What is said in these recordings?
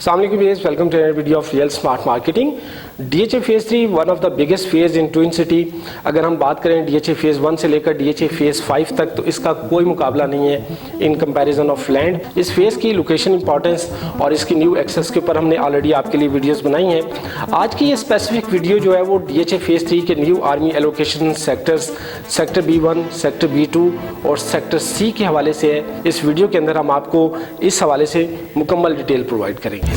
Assalamualaikum viewers, welcome to another video of Real Smart Marketing. DHA Phase 3 one of the biggest phase in Twin City. अगर हम बात करें DHA Phase 1 से लेकर DHA Phase 5 तक तो इसका कोई मुकाबला नहीं है इन कंपैरिजन ऑफ लैंड। इस फेज़ की लोकेशन इंपॉर्टेंस और इसकी न्यू एक्सेस के ऊपर हमने ऑलरेडी आपके लिए वीडियोस बनाई हैं। आज की ये स्पेसिफिक वीडियो जो है वो DHA Phase 3 के new army allocation sectors, sector B1, sector B2 और सेक्टर C के हवाले से है। इस वीडियो के अंदर हम आपको इस हवाले से मुकम्मल डिटेल प्रोवाइड करेंगे।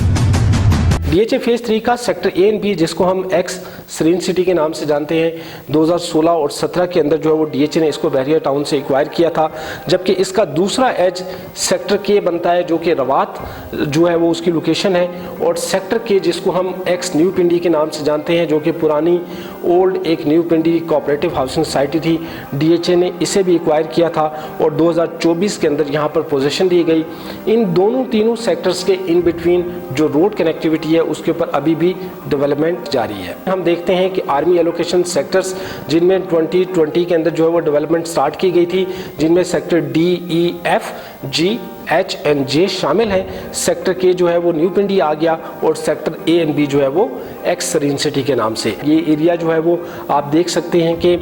DHA Phase 3 का सेक्टर A एंड B, जिसको हम एक्स सरीन सिटी के नाम से जानते हैं, 2016 और 17 के अंदर जो है वो DHA ने इसको बहरिया टाउन से एक्वायर किया था। जबकि इसका दूसरा एज सेक्टर K बनता है, जो कि रवात जो है वो उसकी लोकेशन है, और सेक्टर K जिसको हम एक्स न्यू पिंडी के नाम से जानते हैं, जो कि पुरानी ओल्ड एक न्यू पिंडी कोऑपरेटिव हाउसिंग सोसाइटी थी। DHA ने इसे भी एक्वायर किया था और 2024 के अंदर यहाँ पर पोजीशन दी गई। इन दोनों तीनों सेक्टर्स के इन बिटवीन जो रोड कनेक्टिविटी है उसके ऊपर अभी भी डेवलपमेंट जारी है। हम देखते हैं कि आर्मी एलोकेशन सेक्टर्स जिनमें 2020 के अंदर जो है वो डेवलपमेंट स्टार्ट की गई थी, जिनमें sector D, E, F, G, H and J शामिल हैं। सेक्टर K जो है वो न्यू पिंडी आ गया और सेक्टर A एंड B जो है वो एक्स सरीन सिटी के नाम से। ये एरिया जो है वो आप देख सकते हैं कि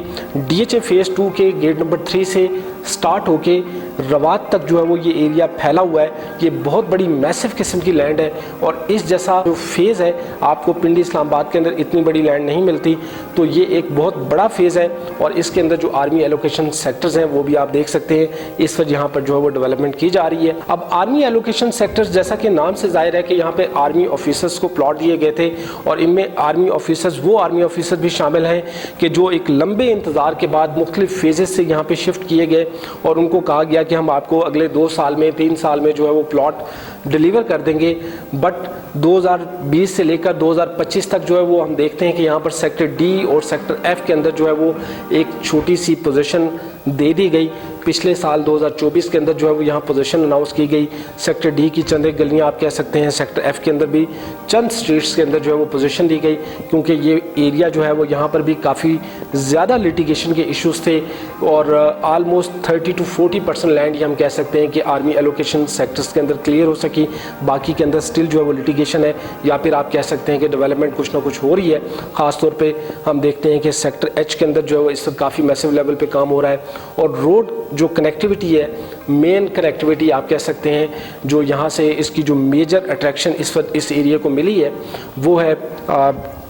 DHA Phase 2 के गेट नंबर 3 से स्टार्ट होके रवात तक जो है वो ये एरिया फैला हुआ है। ये बहुत बड़ी मैसिव किस्म की लैंड है और इस जैसा जो फेज़ है आपको पिंडी इस्लामाबाद के अंदर इतनी बड़ी लैंड नहीं मिलती, तो ये एक बहुत बड़ा फेज़ है। और इसके अंदर जो आर्मी एलोकेशन सेक्टर्स हैं वो भी आप देख सकते हैं इस वक्त यहाँ पर जो है वो डेवलपमेंट की जा रही है। अब आर्मी एलोकेशन सेक्टर्स, जैसा कि नाम से जाहिर है कि यहाँ पे आर्मी ऑफिसर्स को प्लॉट दिए गए थे और इनमें आर्मी ऑफिसर्स वो आर्मी ऑफिसर भी शामिल हैं कि जो एक लंबे इंतज़ार के बाद मुख्तलिफ फेजेस से यहाँ पे शिफ्ट किए गए और उनको कहा गया कि हम आपको अगले 2 साल में 3 साल में जो है वो प्लॉट डिलीवर कर देंगे। बट 2020 से लेकर 2025 तक जो है वो हम देखते हैं कि यहाँ पर सेक्टर D और सेक्टर F के अंदर जो है वो एक छोटी सी पोजीशन दे दी गई। पिछले साल 2024 के अंदर जो है वो यहाँ पोजीशन अनाउंस की गई। सेक्टर D की चंद एक गलियाँ आप कह सकते हैं, सेक्टर F के अंदर भी चंद स्ट्रीट्स के अंदर जो है वो पोजीशन दी गई, क्योंकि ये एरिया जो है वो यहाँ पर भी काफ़ी ज़्यादा लिटिगेशन के इश्यूज थे और आलमोस्ट 30 to 40% लैंड ये हम कह सकते हैं कि आर्मी एलोकेशन सेक्टर्स के अंदर क्लियर हो सकी। बाकी के अंदर स्टिल जो है वो लिटिगेशन है, या फिर आप कह सकते हैं कि डेवलपमेंट कुछ ना कुछ हो रही है। ख़ास तौर पे हम देखते हैं कि सेक्टर H के अंदर जो है वो इस वक्त काफ़ी मैसिव लेवल पे काम हो रहा है और रोड जो कनेक्टिविटी है, मेन कनेक्टिविटी आप कह सकते हैं, जो यहाँ से इसकी जो मेजर अट्रैक्शन इस वक्त इस एरिया को मिली है वो है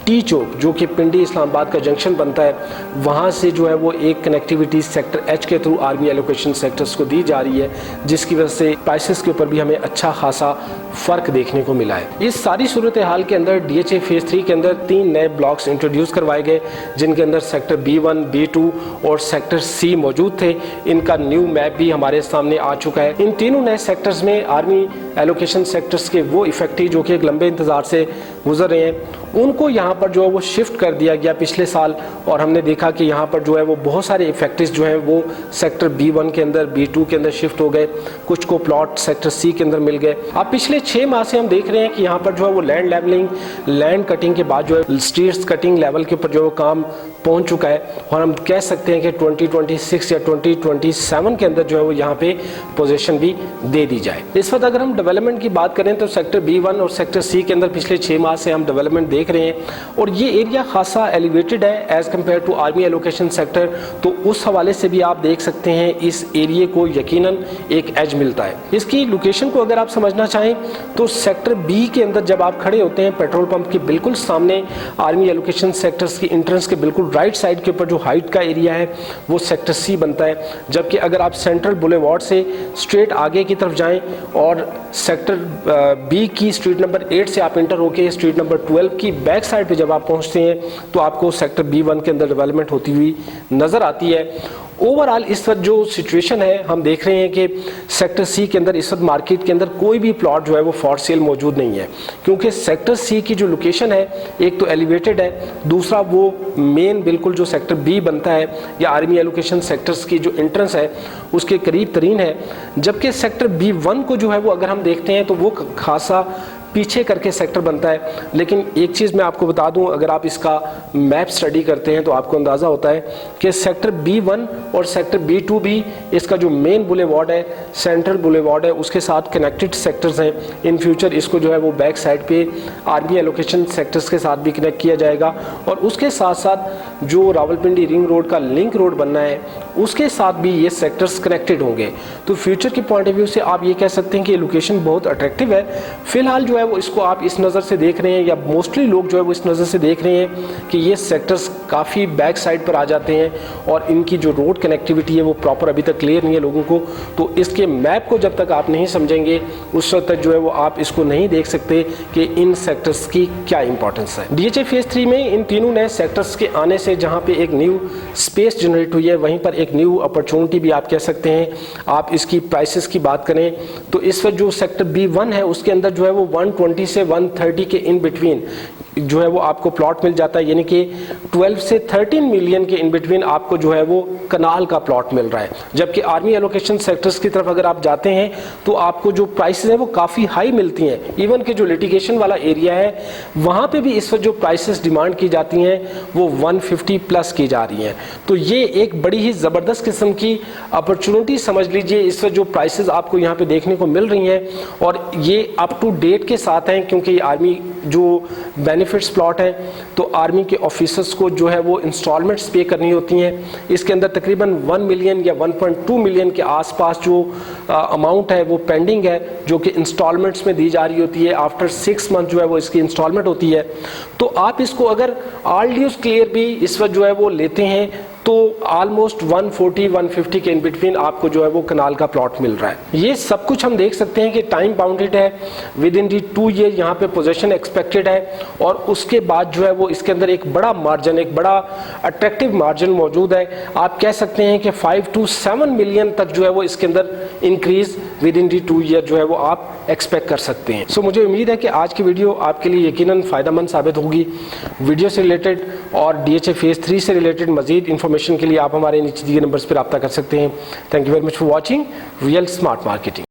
टी चौक, जो कि पिंडी इस्लामाबाद का जंक्शन बनता है। वहाँ से जो है वो एक कनेक्टिविटी सेक्टर H के थ्रू आर्मी एलोकेशन सेक्टर्स को दी जा रही है, जिसकी वजह से प्राइसेस के ऊपर भी हमें अच्छा खासा फ़र्क देखने को मिला है। इस सारी सूरत हाल के अंदर DHA Phase 3 के अंदर 3 नए ब्लॉक्स इंट्रोड्यूस करवाए गए, जिनके अंदर सेक्टर B1, B2 और सेक्टर C मौजूद थे। इनका न्यू मैप भी हमारे सामने आ चुका है। इन तीनों नए सेक्टर्स में आर्मी एलोकेशन सेक्टर्स के वो इफेक्टिव जो कि एक लंबे इंतज़ार से गुजर रहे हैं, उनको यहाँ पर जो है वो शिफ्ट कर दिया गया पिछले साल। और हमने देखा कि यहाँ पर जो है वो बहुत सारे इफेक्टिव्स जो हैं वो सेक्टर B1 के अंदर, B2 के अंदर शिफ्ट हो गए, कुछ को प्लॉट सेक्टर C के अंदर मिल गए। अब पिछले 6 माह से हम देख रहे हैं कि यहाँ पर जो है वो लैंड लेवलिंग, लैंड कटिंग के बाद जो है स्ट्रीट्स कटिंग लेवल के ऊपर जो है काम पहुँच चुका है और हम कह सकते हैं कि 2026 या 2027 के अंदर जो है वो यहाँ पे पोजीशन भी दे दी जाए। इस वक्त अगर हम डेवलपमेंट की बात करें तो सेक्टर B1 और सेक्टर C के अंदर पिछले 6 माह से हम डेवलपमेंट देख रहे हैं और ये एरिया खासा एलिवेटेड है as compare to army allocation sector. तो उस हवाले से भी आप देख सकते हैं इस एरिया को यकीनन एक एज मिलता है। इसकी लोकेशन को अगर आप समझना चाहें तो सेक्टर B के अंदर जब आप खड़े होते हैं पेट्रोल पंप के बिल्कुल सामने आर्मी एलोकेशन सेक्टर्स की एंट्रेंस के बिल्कुल राइट साइड के ऊपर जो हाइट का एरिया है वो सेक्टर C बनता है। जबकि अगर आप सेंट्रल बुलेवार्ड से स्ट्रेट आगे की तरफ जाएं और सेक्टर B की स्ट्रीट नंबर 8 से आप इंटर होके स्ट्रीट नंबर 12 की बैक साइड पे जब आप पहुंचते हैं तो आपको सेक्टर B1 के अंदर डेवलपमेंट होती हुई नज़र आती है। ओवरऑल इस वक्त जो सिचुएशन है हम देख रहे हैं कि सेक्टर C के अंदर इस वक्त मार्केट के अंदर कोई भी प्लॉट जो है वो फॉर सेल मौजूद नहीं है, क्योंकि सेक्टर C की जो लोकेशन है एक तो एलिवेटेड है, दूसरा वो मेन बिल्कुल जो सेक्टर B बनता है या आर्मी एलोकेशन सेक्टर्स की जो एंट्रेंस है उसके करीब तरीन है। जबकि सेक्टर B1 को जो है वो अगर हम देखते हैं तो वो खासा पीछे करके सेक्टर बनता है। लेकिन एक चीज़ मैं आपको बता दूं, अगर आप इसका मैप स्टडी करते हैं तो आपको अंदाज़ा होता है कि सेक्टर B1 और सेक्टर B2 भी इसका जो मेन बुलेवार्ड है, सेंट्रल बुलेवार्ड है, उसके साथ कनेक्टेड सेक्टर्स हैं। इन फ्यूचर इसको जो है वो बैक साइड पे आर्मी एलोकेशन सेक्टर्स के साथ भी कनेक्ट किया जाएगा और उसके साथ साथ जो रावलपिंडी रिंग रोड का लिंक रोड बनना है उसके साथ भी ये सेक्टर्स कनेक्टेड होंगे। तो फ्यूचर के पॉइंट ऑफ व्यू से आप ये कह सकते हैं कि ये लोकेशन बहुत अट्रैक्टिव है। फिलहाल जो है वो इसको आप इस नज़र से देख रहे हैं, या मोस्टली लोग जो है वो इस नज़र से देख रहे हैं कि ये सेक्टर्स काफ़ी बैक साइड पर आ जाते हैं और इनकी जो रोड कनेक्टिविटी है वो प्रॉपर अभी तक क्लियर नहीं है लोगों को। तो इसके मैप को जब तक आप नहीं समझेंगे उस वक्त तक जो है वो आप इसको नहीं देख सकते कि इन सेक्टर्स की क्या इंपॉर्टेंस है। DHA फेज 3 में इन तीनों नए सेक्टर्स के आने से जहाँ पे एक न्यू स्पेस जनरेट हुई है, वहीं पर एक न्यू अपॉर्चुनिटी भी आप कह सकते हैं। आप इसकी प्राइसेस की बात करें तो इस वक्त जो सेक्टर B1 है उसके अंदर जो है वो 120 से 130 के इन बिटवीन जो है वो आपको प्लॉट मिल जाता है, यानी कि 12 से 13 मिलियन के इन बिटवीन आपको जो है वो कनाल का प्लॉट मिल रहा है। जबकि आर्मी एलोकेशन सेक्टर्स की तरफ अगर आप जाते हैं तो आपको जो प्राइसेस हैं वो काफ़ी हाई मिलती हैं। इवन के जो लिटिगेशन वाला एरिया है वहाँ पे भी इस वक्त जो प्राइसेस डिमांड की जाती हैं वो 150 प्लस की जा रही हैं। तो ये एक बड़ी ही ज़बरदस्त किस्म की अपॉर्चुनिटी समझ लीजिए इस वक्त जो प्राइसेस आपको यहाँ पे देखने को मिल रही हैं, और ये अप टू डेट के साथ हैं क्योंकि ये आर्मी जो बेनिफिट्स प्लॉट है तो आर्मी के ऑफिसर्स को जो है वो इंस्टॉलमेंट्स पे करनी होती हैं। इसके अंदर तकरीबन 1 मिलियन या 1.2 मिलियन के आसपास जो अमाउंट है वो पेंडिंग है, जो कि इंस्टॉलमेंट्स में दी जा रही होती है। आफ्टर 6 मंथ जो है वो इसकी इंस्टॉलमेंट होती है। तो आप इसको अगर ऑल ड्यूज क्लियर भी इस वक्त जो है वो लेते हैं तो ऑलमोस्ट 140-150 के इन बिटवीन आपको जो है वो कनाल का प्लॉट मिल रहा है। ये सब कुछ हम देख सकते हैं कि टाइम बाउंडेड है, विद इन दी 2 ईयर यहाँ पे पोजीशन एक्सपेक्टेड है, और उसके बाद जो है वो इसके अंदर एक बड़ा मार्जिन, एक बड़ा अट्रैक्टिव मार्जिन मौजूद है। आप कह सकते हैं कि 5 to 7 मिलियन तक जो है वो इसके अंदर increase with in the 2 year जो है वो आप एक्सपेक्ट कर सकते हैं। सो मुझे उम्मीद है कि आज की वीडियो आपके लिए यकीनन फ़ायदेमंद साबित होगी। वीडियो से रिलेटेड और DHA फेज 3 से रिलेटेड मजीद इंफॉर्मेशन के लिए आप हमारे नीचे दिए नंबर्स पर रब्ता कर सकते हैं। Thank you very much for watching real smart marketing.